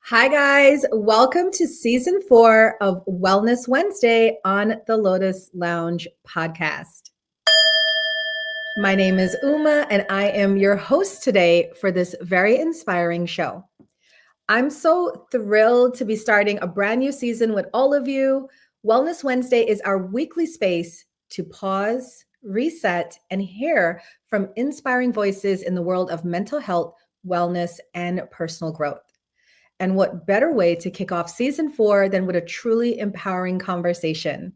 Hi, guys. Welcome to season 4 of Wellness Wednesday on the Lotus Lounge podcast. My name is Uma, and I am your host today for this very inspiring show. I'm so thrilled to be starting a brand new season with all of you. Wellness Wednesday is our weekly space to pause, reset, and hear from inspiring voices in the world of mental health, wellness, and personal growth. And what better way to kick off season 4 than with a truly empowering conversation?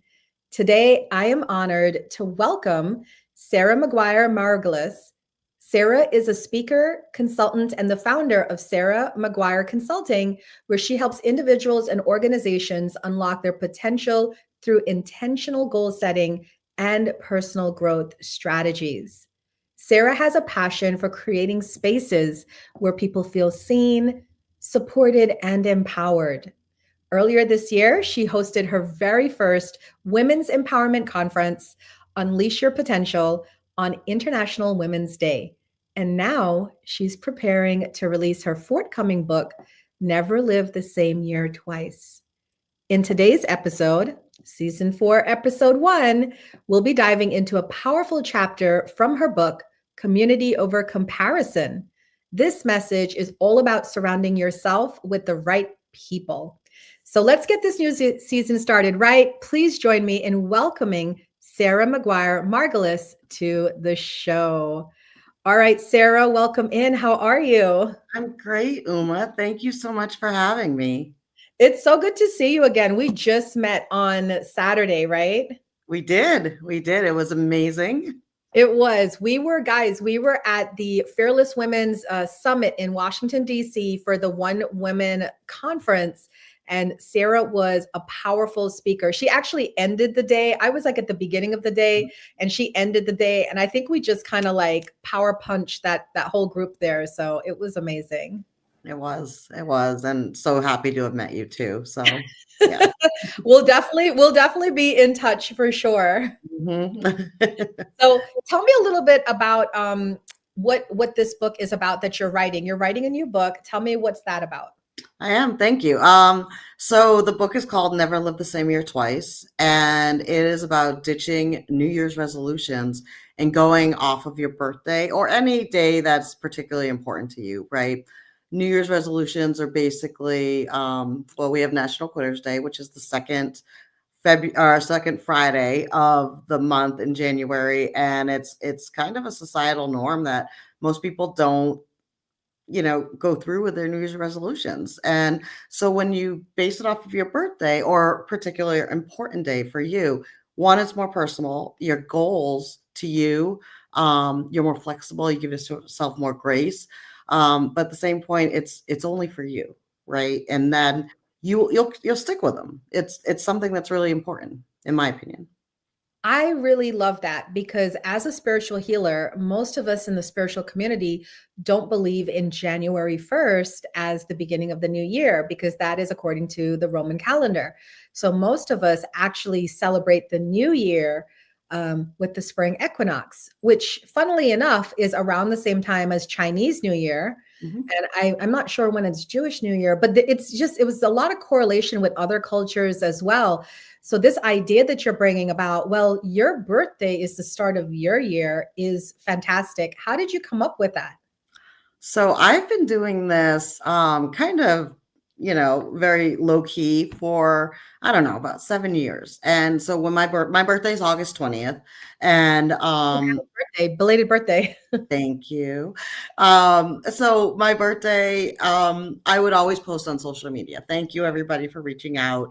Today, I am honored to welcome Sara McGuire Margalus. Sara is a speaker, consultant, and the founder of Sara McGuire Consulting, where she helps individuals and organizations unlock their potential through intentional goal setting and personal growth strategies. Sara has a passion for creating spaces where people feel seen, supported, and empowered. Earlier this year, she hosted her very first Women's Empowerment Conference, Unleash Your Potential, on International Women's Day. And now she's preparing to release her forthcoming book, Never Live the Same Year Twice. In today's episode, season 4, episode 1, we'll be diving into a powerful chapter from her book, Community Over Comparison. This message is all about surrounding yourself with the right people. So let's get this new season started, right? Please join me in welcoming Sara McGuire Margalus to the show. All right, Sara, welcome in. How are you? I'm great, Uma. Thank you so much for having me. It's so good to see you again. We just met on Saturday, right? We did. It was amazing. It was. We were at the Fearless Women's Summit in Washington, D.C. for the One Women Conference. And Sara was a powerful speaker. She actually ended the day. I was like at the beginning of the day and she ended the day. And I think we just kind of like power punched that whole group there. So it was amazing. It was. And so happy to have met you too. So yeah. We'll definitely be in touch for sure. Mhm. So tell me a little bit about what this book is about that you're writing. You're writing a new book. Tell me what's that about. I am. Thank you. So the book is called Never Live the Same Year Twice, and it is about ditching New Year's resolutions and going off of your birthday or any day that's particularly important to you, right? New Year's resolutions are basically, well, we have National Quitters Day, which is the second Friday of the month in January, and it's kind of a societal norm that most people don't go through with their New Year's resolutions. And so when you base it off of your birthday or particularly important day for you, one, it's more personal, your goals to you, you're more flexible, you give yourself more grace. But at the same point, it's only for you, right? And then you'll stick with them. It's something that's really important, in my opinion. I really love that because as a spiritual healer, most of us in the spiritual community don't believe in January 1st as the beginning of the new year because that is according to the Roman calendar. So most of us actually celebrate the new year with the spring equinox, which funnily enough is around the same time as Chinese New Year. Mhm. And I'm not sure when it's Jewish New Year, but it was a lot of correlation with other cultures as well. So this idea that you're bringing about, well, your birthday is the start of your year is fantastic. How did you come up with that? So I've been doing this kind of, very low key for, I don't know, about 7 years. And so when my birthday is August 20th, and Oh, happy birthday, belated birthday. thank you. So my birthday, I would always post on social media. Thank you everybody for reaching out.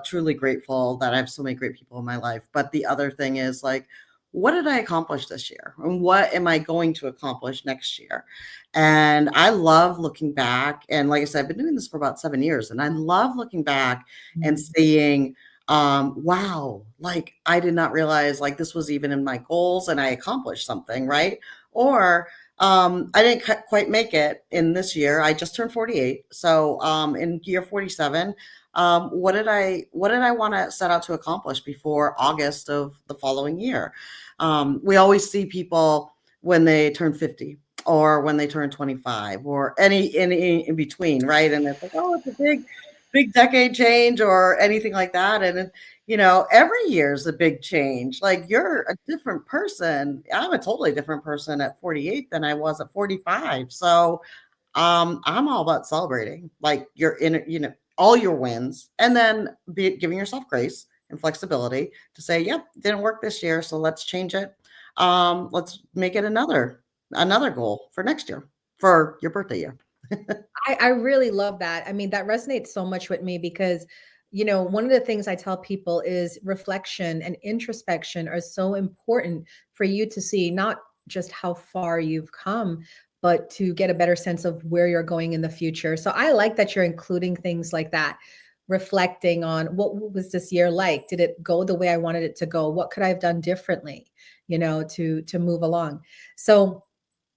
Truly grateful that I have so many great people in my life. But the other thing is like, what did I accomplish this year? And what am I going to accomplish next year? And I love looking back. And like I said, I've been doing this for about 7 years. And I love looking back and seeing, wow, like I did not realize like this was even in my goals and I accomplished something, right? Or I didn't quite make it in this year. I just turned 48. So in year 47, what did I want to set out to accomplish before August of the following year? We always see people when they turn 50. or when they turn 25 or any in between, right? And it's like, oh, it's a big decade change or anything like that. And every year is a big change. Like you're a different person. I'm a totally different person at 48 than I was at 45. So I'm all about celebrating like your inner, all your wins, and then giving yourself grace and flexibility to say, yep, didn't work this year, so let's change it. Let's make it another goal for next year, for your birthday year. I really love that. I mean, that resonates so much with me because, one of the things I tell people is reflection and introspection are so important for you to see not just how far you've come, but to get a better sense of where you're going in the future. So I like that you're including things like that, reflecting on what was this year like? Did it go the way I wanted it to go? What could I have done differently, to move along? So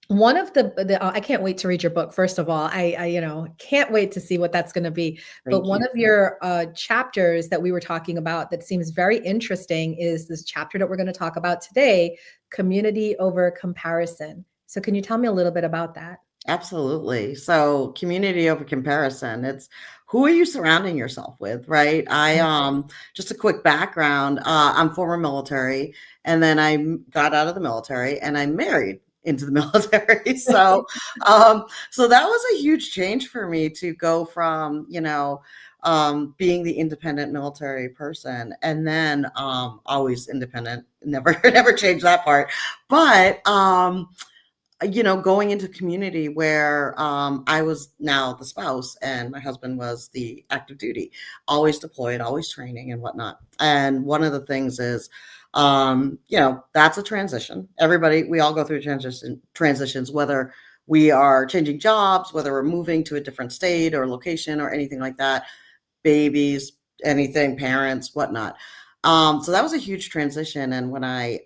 one of the I can't wait to read your book. First of all, I can't wait to see what that's going to be. But Thank one you. of your chapters that we were talking about that seems very interesting is this chapter that we're going to talk about today, community over comparison. So can you tell me a little bit about that? Absolutely. So community over comparison. It's who are you surrounding yourself with, right? Just a quick background. I'm former military, and then I got out of the military and I married into the military. So that was a huge change for me to go from, being the independent military person and then always independent, never changed that part. But going into community where I was now the spouse and my husband was the active duty, always deployed, always training and whatnot. And one of the things is, that's a transition. We all go through transitions, whether we are changing jobs, whether we're moving to a different state or location or anything like that, babies, anything, parents, whatnot. So that was a huge transition. And when I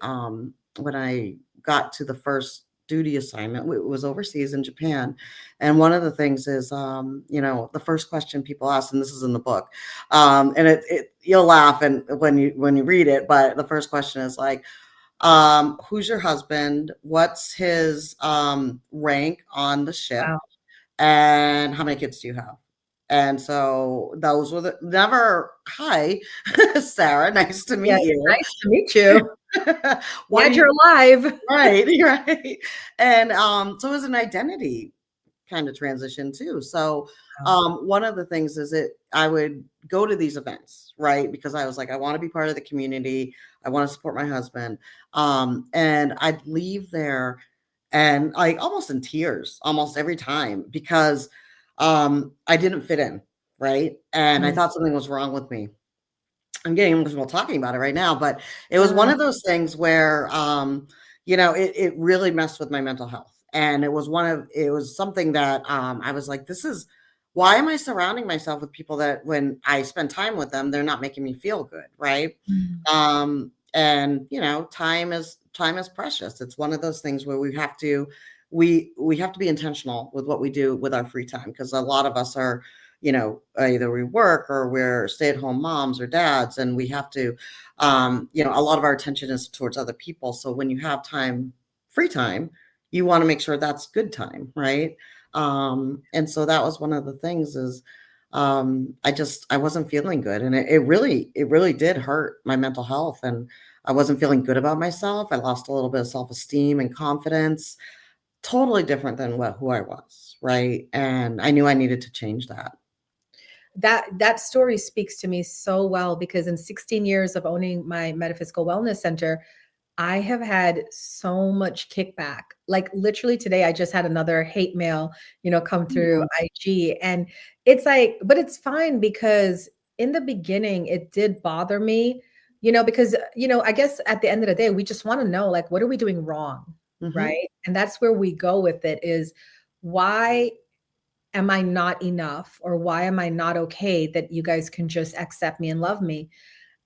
got to the first duty assignment, it was overseas in Japan. And one of the things is, the first question people ask, and this is in the book, and you'll laugh and when you read it, but the first question is like, who's your husband? What's his rank on the ship? Wow. And how many kids do you have? And so those were never, hi, Sara, nice to Yeah, meet you. nice to meet you. What Glad do you're you, alive. right, right. And so it was an identity kind of transition too. So Wow. one of the things is I would go to these events, right? Because I was like, I want to be part of the community. I want to support my husband. And I'd leave there and like almost in tears almost every time because I didn't fit in, right? And I Mm. thought something was wrong with me. I'm getting emotional talking about it right now, but it was one of those things where, it really messed with my mental health. And it was something that I was like, why am I surrounding myself with people that when I spend time with them, they're not making me feel good, right? Mm. And time is precious. It's one of those things where we have to be intentional with what we do with our free time because a lot of us are either we work or we're stay-at-home moms or dads, and we have to, a lot of our attention is towards other people. So when you have time, free time, you want to make sure that's good time, right? And so that was one of the things is, I wasn't feeling good, and it really did hurt my mental health, and I wasn't feeling good about myself. I lost a little bit of self-esteem and confidence, totally different than who I was, right? And I knew I needed to change that. That story speaks to me so well because in 16 years of owning my metaphysical wellness center, I have had so much kickback. Like literally today, I just had another hate mail, come through Mhm. IG. And it's like, but it's fine because in the beginning, it did bother me, because, I guess at the end of the day, we just want to know, like, what are we doing wrong? Mhm. Right. And that's where we go with it is why am I not enough? Or why am I not okay that you guys can just accept me and love me?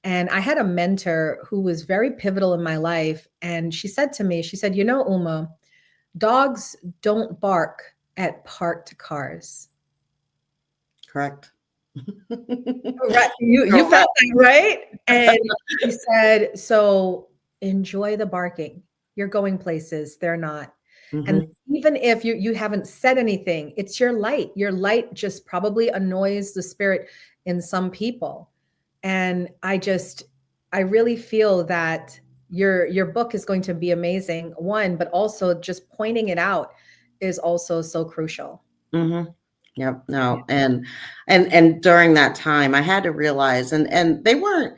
And I had a mentor who was very pivotal in my life. And she said to me, she said, Uma, dogs don't bark at parked cars. Correct. Right. You felt Correct. that, right? And she said, so enjoy the barking. You're going places, they're not. And Mhm. even if you haven't said anything, it's your light. Your light just probably annoys the spirit in some people. And I really feel that your book is going to be amazing, one, but also just pointing it out is also so crucial. Mhm. Yep. Yeah. No. And during that time I had to realize, and they weren't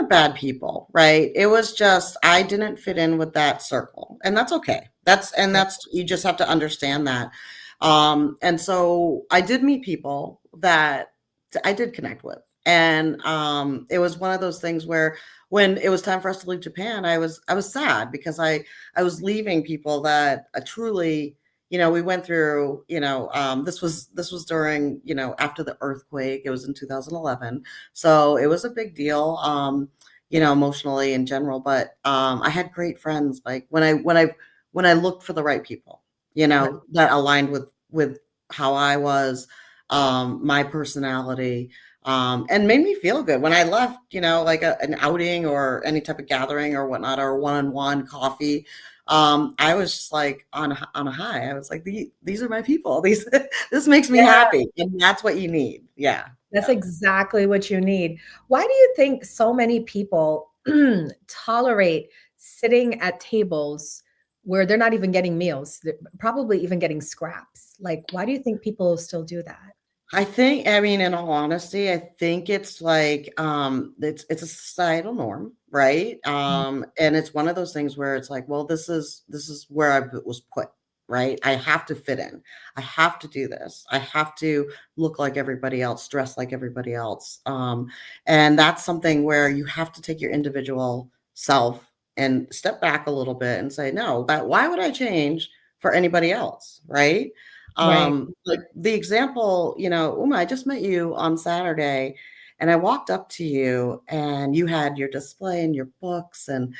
bad people, right? It was just I didn't fit in with that circle. And that's okay. Right. That's you just have to understand that. And so I did meet people that I did connect with. And it was one of those things where when it was time for us to leave Japan, I was sad because I was leaving people that I truly, we went through, this was during, after the earthquake. It was in 2011. So it was a big deal, emotionally in general. But I had great friends. Like when I looked for the right people, Right. that aligned with how I was, my personality, and made me feel good when I left, like an outing or any type of gathering or whatnot, or one-on-one coffee. I was just like on a high. I was like, these are my people. These this makes me Yeah, happy, and that's what you need. Yeah, that's yeah. exactly what you need. Why do you think so many people tolerate sitting at tables where they're not even getting meals, they're probably even getting scraps? Like, why do you think people still do that? I mean, in all honesty, I think it's like, it's a societal norm, right? Mm. And it's one of those things where it's like, well, this is where I was put, right? I have to fit in. I have to do this. I have to look like everybody else, dress like everybody else. And that's something where you have to take your individual self and step back a little bit and say, no, that why would I change for anybody else, right? Right. Like the example, Uma, I just met you on Saturday and I walked up to you and you had your display and your books and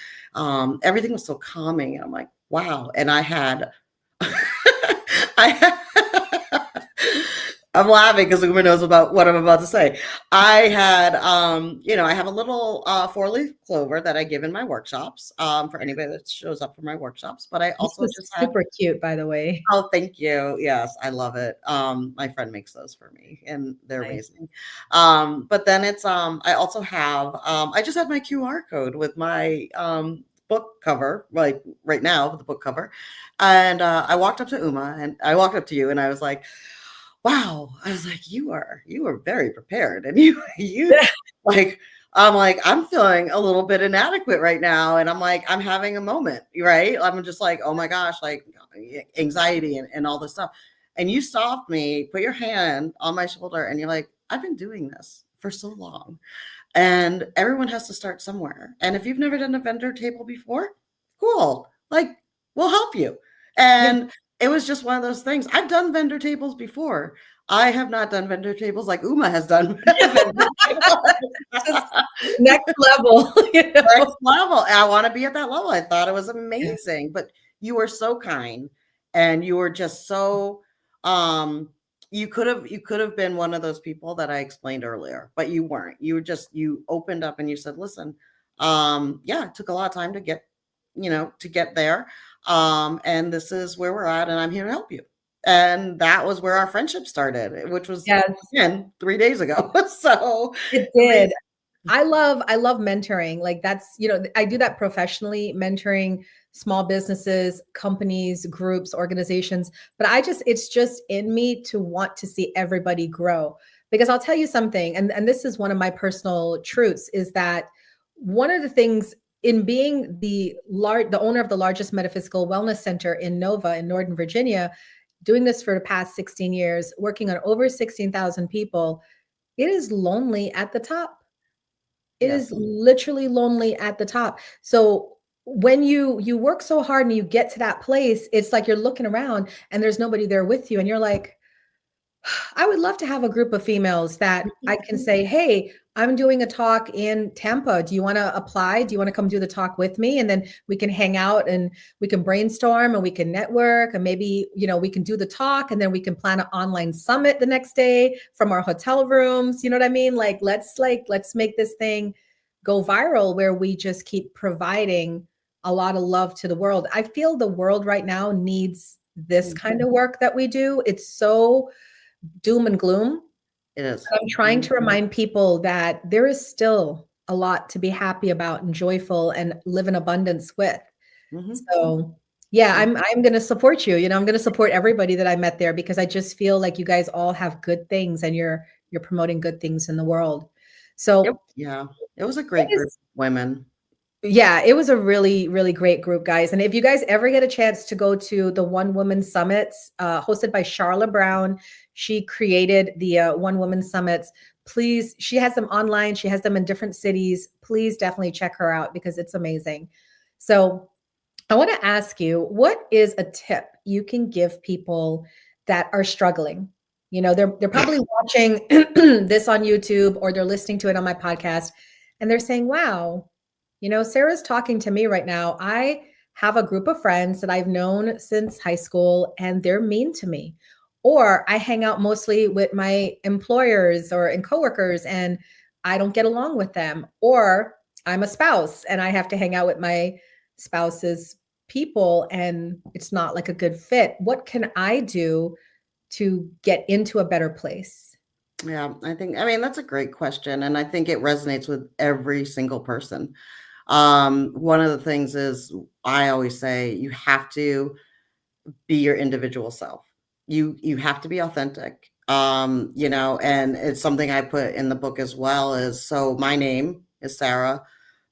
everything was so calming. And I'm like, wow. And I had, I, I'm laughing because Uma knows about what I'm about to say. I had, I have a little four-leaf clover that I give in my workshops, for anybody that shows up for my workshops. But I This also is just have. super cute, by the way. Oh, thank you. Yes, I love it. My friend makes those for me and they're Nice. amazing. But then it's I also have I just have my QR code with my book cover, like right now with the book cover. And I walked up to Uma and I walked up to you and I was like, wow. I was like, you are very prepared. And you like I'm like, I'm feeling a little bit inadequate right now. And I'm like, I'm having a moment, right? I'm just like, oh my gosh, like anxiety and all this stuff. And you stopped me, put your hand on my shoulder, and you're like, I've been doing this for so long. And everyone has to start somewhere. And if you've never done a vendor table before, cool. Like, we'll help you. Yeah. And it was just one of those things. I've done vendor tables before. I have not done vendor tables like Uma has done vendor tables. Just next level, you know? Next level. I want to be at that level. I thought it was Yeah. amazing. But you were so kind and you were just so you could have been one of those people that I explained earlier, but you weren't. You opened up and you said, listen, yeah, it took a lot of time to get there. And this is where we're at, and I'm here to help you. And that was where our friendship started, which was Yes, again 3 days ago. So it three. did. I love mentoring. Like that's, I do that professionally, mentoring small businesses, companies, groups, organizations, but it's just in me to want to see everybody grow. Because I'll tell you something, and this is one of my personal truths, is that one of the things in being the owner of the largest metaphysical wellness center in Nova in Northern Virginia, doing this for the past 16 years, working on over 16,000 people, it is lonely at the top. It is Yes. literally lonely at the top. So when you work so hard and you get to that place, it's like you're looking around and there's nobody there with you. And you're like, I would love to have a group of females that I can say, hey, I'm doing a talk in Tampa. Do you want to apply? Do you want to come do the talk with me? And then we can hang out and we can brainstorm and we can network and maybe, we can do the talk and then we can plan an online summit the next day from our hotel rooms. You know what I mean? Let's make this thing go viral where we just keep providing a lot of love to the world. I feel the world right now needs this kind of work that we do. It's so doom and gloom. It is. I'm trying to remind people that there is still a lot to be happy about and joyful and live in abundance with. Mm-hmm. So yeah, Yeah. I'm going to support you. I'm going to support everybody that I met there because I just feel like you guys all have good things and you're promoting good things in the world. Yep. So Yeah. It was a what great group is of women. yeah, it was a really, really great group, guys. And if you guys ever get a chance to go to the One Woman Summits, hosted by Charla Brown, she created the One Woman Summits. Please, she has them online. She has them in different cities. Please definitely check her out because it's amazing. So I want to ask you, what is a tip you can give people that are struggling? They're probably watching this on YouTube or they're listening to it on my podcast and they're saying, "Wow, Sarah's talking to me right now. I have a group of friends that I've known since high school and they're mean to me." Or I hang out mostly with my employers and coworkers and I don't get along with them. Or I'm a spouse and I have to hang out with my spouse's people and it's not like a good fit. What can I do to get into a better place? Yeah, I mean, that's a great question. And I think it resonates with every single person. One of the things is I always say you have to be your individual self. You have to be authentic. And it's something I put in the book as well is so my name is Sara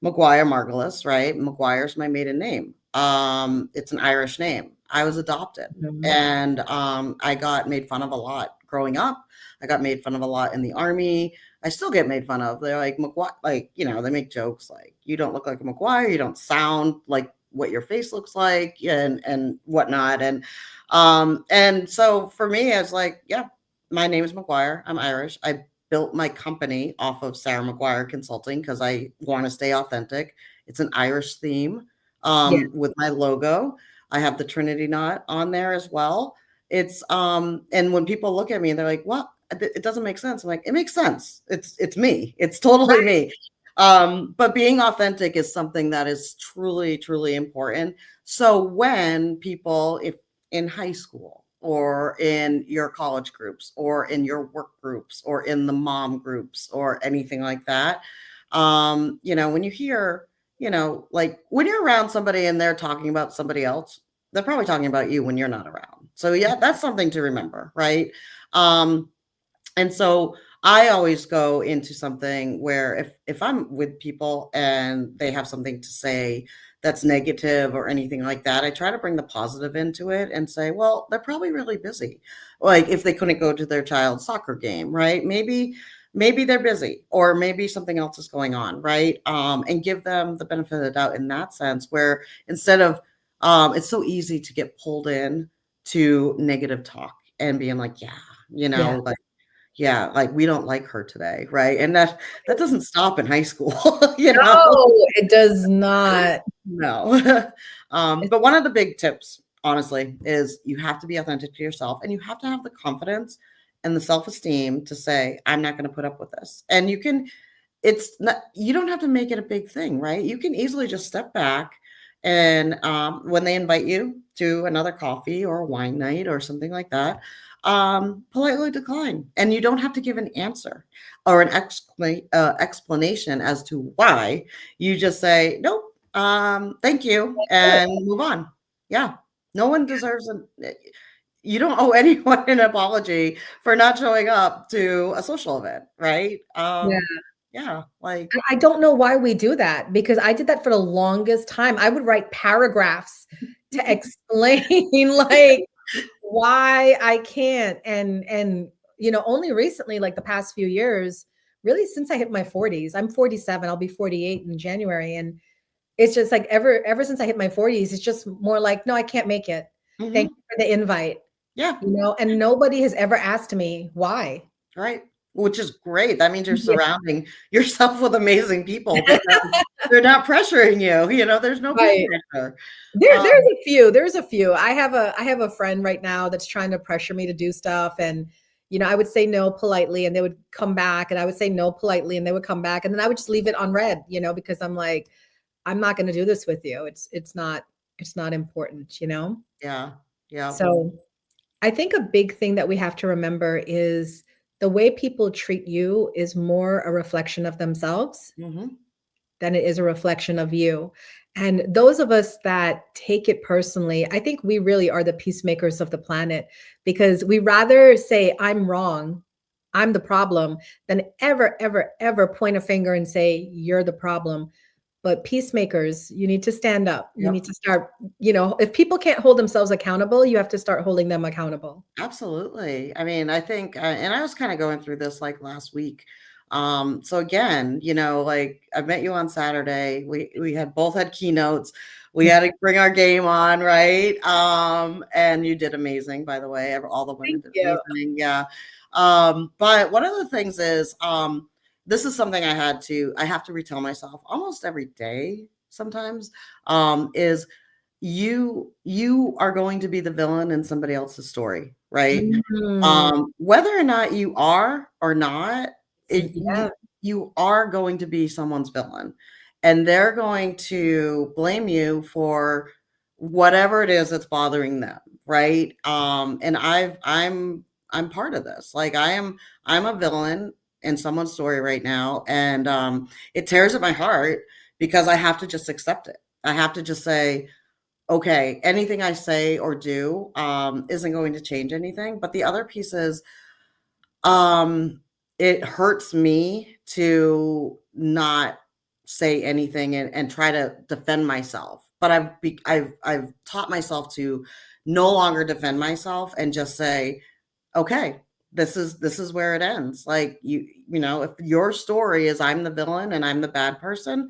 McGuire Margalus, right? McGuire's my maiden name. It's an Irish name. I was adopted Mhm. and I got made fun of a lot growing up. I got made fun of a lot in the army. I still get made fun of. They're like, McGuire, like, they make jokes like, you don't look like a McGuire, you don't sound like what your face looks like and whatnot. And so for me, it's like, yeah, my name is McGuire. I'm Irish. I built my company off of Sara McGuire Consulting because I want to stay authentic. It's an Irish theme Yeah. with my logo. I have the Trinity knot on there as well. It's and when people look at me, they're like, "What? It doesn't make sense." I'm like, "It makes sense. It's me. It's totally Right. me." But being authentic is something that is truly, truly important. So when people, if in high school or in your college groups or in your work groups or in the mom groups or anything like that, when you hear, like when you're around somebody and they're talking about somebody else, they're probably talking about you when you're not around. So yeah, that's something to remember, right? Um, and so I always go into something where if I'm with people and they have something to say that's negative or anything like that, I try to bring the positive into it and say, well, they're probably really busy. Like if they couldn't go to their child's soccer game, right? Maybe they're busy or maybe something else is going on, right? And give them the benefit of the doubt in that sense where instead of it's so easy to get pulled in to negative talk and being like, yeah, Yeah. like yeah, like, we don't like her today, right? And that doesn't stop in high school, you know? No, it does not. No. It's But one of the big tips, honestly, is you have to be authentic to yourself, and you have to have the confidence and the self-esteem to say, "I'm not gonna put up with this." And it's not you don't have to make it a big thing, right? You can easily just step back and when they invite you to another coffee or a wine night or something like that, politely decline. And you don't have to give an answer or an explanation as to why. You just say, nope, thank you, good. and move on. Yeah. No one deserves you don't owe anyone an apology for not showing up to a social event, right? Yeah. Yeah, like I don't know why we do that because I did that for the longest time. I would write paragraphs to explain like why I can't and only recently like the past few years, really since I hit my 40s. I'm 47, I'll be 48 in January and it's just like ever since I hit my 40s, it's just more like, no, I can't make it. Thank mhm, you for the invite, yeah, and nobody has ever asked me why. right, which is great. That means you're Yeah. surrounding yourself with amazing people because they're not pressuring you, there's no peer Right. pressure. There's Um, a few. There's a few. I have a friend right now that's trying to pressure me to do stuff and I would say no politely and they would come back and I would say no politely and they would come back and then I would just leave it on red, because I'm like, I'm not going to do this with you. It's not important, Yeah. Yeah. So I think a big thing that we have to remember is the way people treat you is more a reflection of themselves Hmm. than it is a reflection of you. And those of us that take it personally, I think we really are the peacemakers of the planet, because we rather say, I'm wrong, I'm the problem, than ever, ever, ever point a finger and say, you're the problem. But peacemakers, you need to stand up. You need Yep. to start, if people can't hold themselves accountable, you have to start holding them accountable. Absolutely. I mean, I think, and I was kind of going through this like last week. So again, like I met you on Saturday. We had both had keynotes. We had to bring our game on, right? And you did amazing, by the way. All the women Thank did you. amazing. Yeah. But one of the things is, this is something I have to retell myself almost every day sometimes, is you are going to be the villain in somebody else's story, right? Mm, Whether or not you are or not, yeah, you are going to be someone's villain, and they're going to blame you for whatever it is that's bothering them, right? And I'm part of this. Like I'm a villain in someone's story right now, and it tears at my heart because I have to just accept it. I have to just say, okay, anything I say or do isn't going to change anything. But the other piece is, um, it hurts me to not say anything and try to defend myself. But I've taught myself to no longer defend myself and just say, okay, this is where it ends. Like if your story is I'm the villain and I'm the bad person,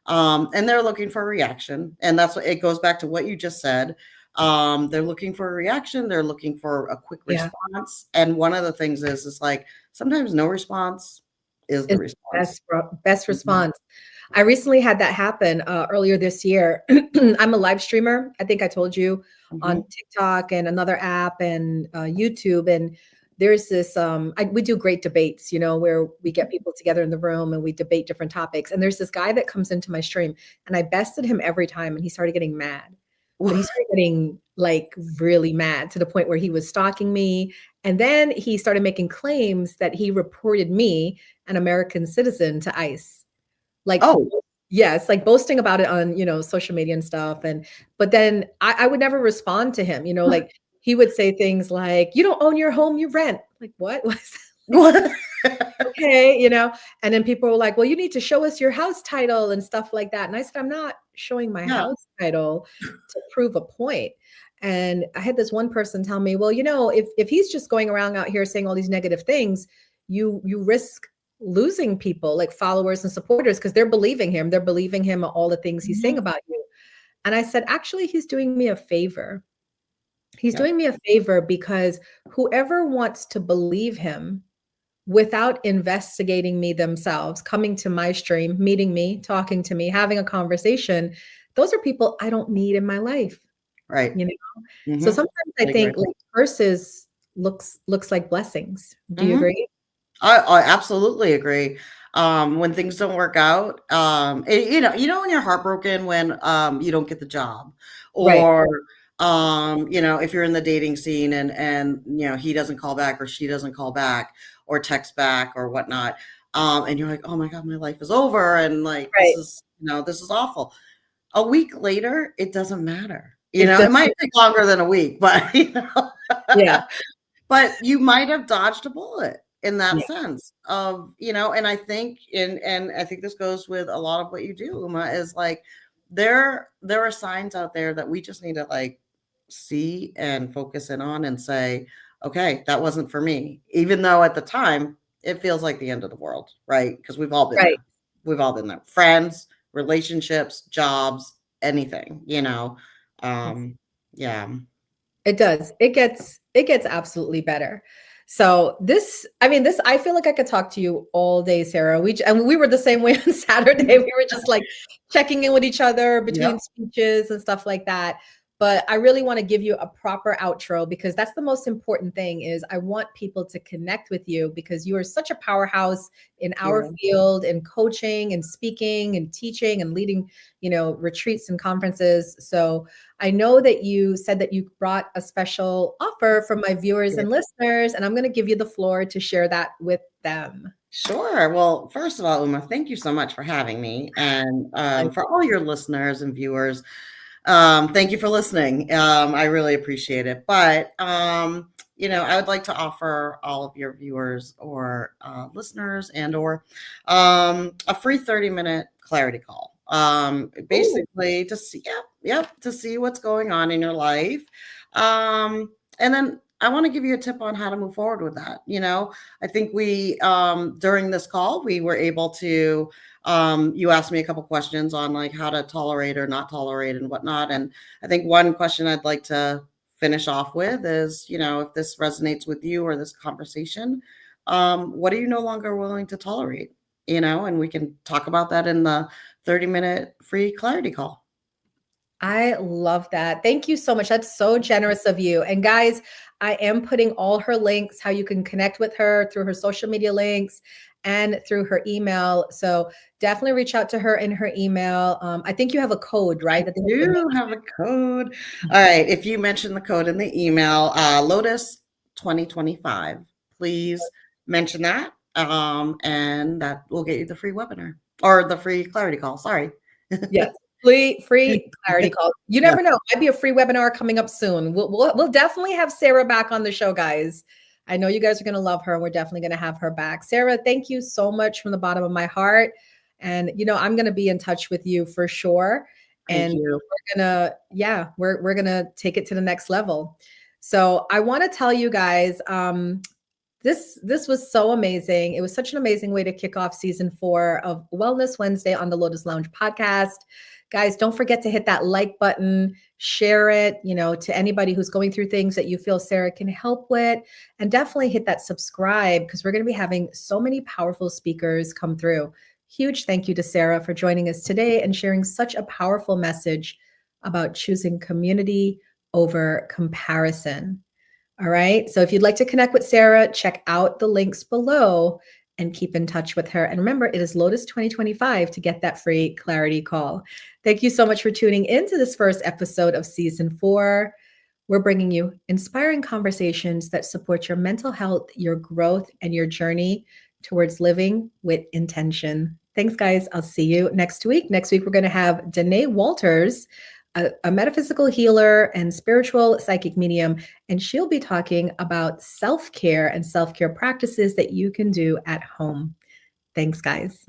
and they're looking for a reaction, and that's what it goes back to what you just said. They're looking for a reaction, they're looking for a quick yeah. response, and one of the things is like sometimes no response is the Is response. best Mhm, response. I recently had that happen earlier this year. I'm a live streamer. I think I told you, on mhm. TikTok and another app and YouTube. And there's this, we do great debates, where we get people together in the room and we debate different topics. And there's this guy that comes into my stream, and I bested him every time, and he started getting mad. But he started getting like really mad to the point where he was stalking me. And then he started making claims that he reported me, an American citizen, to ICE. Like, Oh, yes, like boasting about it on, social media and stuff. And but then I would never respond to him, like he would say things like, you don't own your home, you rent. Like, what? What is that? Like, what? okay, and then people were like, well, you need to show us your house title and stuff like that. And I said, I'm not showing my Yeah, house title to prove a point. And I had this one person tell me, well, if he's just going around out here saying all these negative things, you risk losing people like followers and supporters, because they're believing him. They're believing him all the things he's saying mhm, about you. And I said, actually, he's doing me a favor. He's yep, doing me a favor, because whoever wants to believe him without investigating me themselves, coming to my stream, meeting me, talking to me, having a conversation, those are people I don't need in my life, right, you know? So mhm, sometimes I I agree. think like curses looks like blessings. Do you Mhm. agree? I absolutely agree. When things don't work out, when you're heartbroken when you don't get the job, Right, or if you're in the dating scene and he doesn't call back or she doesn't call back or text back or whatnot, and you're like, oh my God, my life is over, and like right. this is awful. A week later, it doesn't matter. It It does, might take longer than a week, but yeah, But you might have dodged a bullet in that yeah, sense of, and I think and I think this goes with a lot of what you do, Uma, is like there are signs out there that we just need to like see and focus in on and say, okay, that wasn't for me. Even though at the time it feels like the end of the world, right? Because we've all been right. there. We've all been there. Friends, relationships, jobs, anything. Yeah. It does. It gets absolutely better. So this, I feel like I could talk to you all day, Sarah. And we were the same way on Saturday. We were just like checking in with each other Yep. between speeches and stuff like that. but I really want to give you a proper outro because that's the most important thing is I want people to connect with you because you are such a powerhouse in our field in coaching and speaking and teaching and leading, retreats and conferences. So I know that you said that you brought a special offer for my viewers and listeners, and I'm going to give you the floor to share that with them. Sure. Well, first of all, Uma, thank you so much for having me. And for all your listeners and viewers, thank you for listening. I really appreciate it. But, I would like to offer all of your viewers or listeners or a free 30-minute clarity call. Basically to see, to see what's going on in your life. And then I want to give you a tip on how to move forward with that. I think we, during this call, we were able to, you asked me a couple questions on like how to tolerate or not tolerate and whatnot. And I think one question I'd like to finish off with is, if this resonates with you or this conversation, what are you no longer willing to tolerate? And we can talk about that in the 30-minute free clarity call. I love that. Thank you so much. That's so generous of you. And guys, I am putting all her links, how you can connect with her through her social media links and through her email. So definitely reach out to her in her email. I think you have a code, right? I do have a code. All right. If you mention the code in the email, Lotus 2025, please mention that. And that will get you the free webinar or the free clarity call. Sorry. Yes. Free clarity call. You never know. Might be a free webinar coming up soon. We'll definitely have Sara back on the show, guys. I know you guys are going to love her, and we're definitely going to have her back. Sara, thank you so much from the bottom of my heart. And I'm going to be in touch with you for sure. And we're gonna take it to the next level. So I want to tell you guys, this was so amazing. It was such an amazing way to kick off season 4 of Wellness Wednesday on the Lotus Lounge podcast. Guys, don't forget to hit that like button, share it, to anybody who's going through things that you feel Sara can help with, and definitely hit that subscribe because we're going to be having so many powerful speakers come through. Huge thank you to Sara for joining us today and sharing such a powerful message about choosing community over comparison. All right. So if you'd like to connect with Sara, check out the links below and keep in touch with her. And remember, it is Lotus 2025 to get that free clarity call. Thank you so much for tuning into this first episode of season 4. We're bringing you inspiring conversations that support your mental health, your growth, and your journey towards living with intention. Thanks, guys. I'll see you next week. Next week, we're going to have Danae Walters, a metaphysical healer and spiritual psychic medium, and she'll be talking about self-care and self-care practices that you can do at home. Thanks, guys.